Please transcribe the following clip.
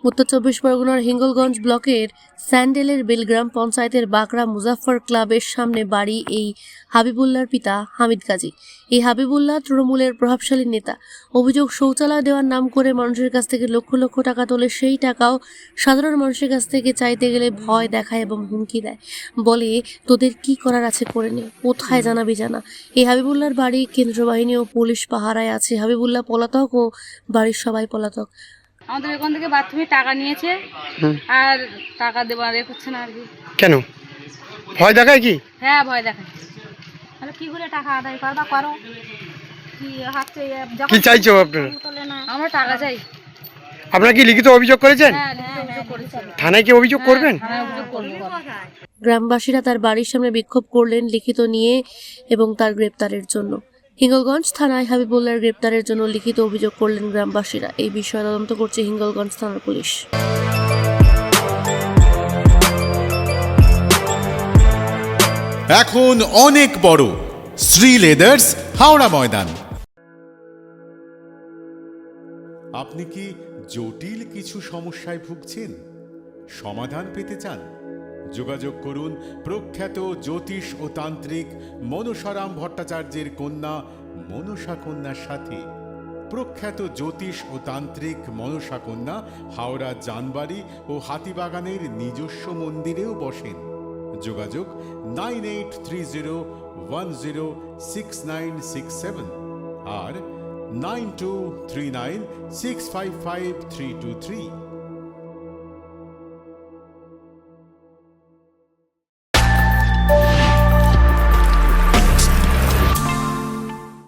উত্তর চব্বিশ পরগনার হিঙ্গলগঞ্জ ব্লকের স্যান্ডেলের বেলগ্রাম পঞ্চায়েতের বাকরা মুজাফফর ক্লাবের সামনে বাড়ি এই হাবিবুল্লাহর পিতা হামিদ গাজী। এই হাবিবুল্লাহ তৃণমূলের প্রভাবশালী নেতা। অভিযোগ, শৌচালয় দেওয়ার নাম করে মানুষের কাছ থেকে লক্ষ লক্ষ টাকা তোলে, সেই টাকাও সাধারণ মানুষের কাছ থেকে চাইতে গেলে ভয় দেখায় এবং হুমকি দেয়। বলে, তোদের কি করার আছে করে নে, কোথায় জানাবি জানা। এই হাবিবুল্লাহর বাড়ি কেন্দ্র বাহিনী ও পুলিশ পাহারায় আছে। হাবিবুল্লাহ পলাতক ও বাড়ির সবাই পলাতক। আমাদের এখান থেকে বাথরুমে টাকা নিয়েছে আর টাকা দেওয়ার করছে না আর কি। কেন ভয় দেখায়? কি হ্যাঁ, ভয় দেখায়। তাহলে কি করে টাকা আদায় করবা করো, কি হাতে কি চাইছো আপনারা? আমরা টাকা চাই। আপনারা কি লিখিত অভিযোগ করেছেন? হ্যাঁ, লিখিত অভিযোগ করেছি। থানায় কি অভিযোগ করবেন? থানায় অভিযোগ করব। গ্রামবাসীরা তার বাড়ির সামনে বিক্ষোভ করলেন লিখিত নিয়ে এবং তার গ্রেপ্তারের জন্য। হিঙ্গলগঞ্জ থানায় হাবিবুল্লাহর গ্রেপ্তারের জন্য লিখিত অভিযোগ করলেন গ্রামবাসীরা। এই বিষয়ে তদন্ত করছে হিঙ্গলগঞ্জ থানার পুলিশ। এখন অনেক বড় শ্রী লেদার্স হাওড়া ময়দান। আপনি কি জটিল কিছু সমস্যায় ভুগছেন? সমাধান পেতে চান? যোগাযোগ করুন প্রখ্যাত জ্যোতিষ ও তান্ত্রিক মনসারাম ভট্টাচার্যের কন্যা মনসা কন্যার সাথে। প্রখ্যাত জ্যোতিষ ও তান্ত্রিক মনসা কন্যা হাওড়া জানবাড়ি ও হাতিবাগানের নিজস্ব মন্দিরেও বসেন। যোগাযোগ 9830106967 আর 9239655323।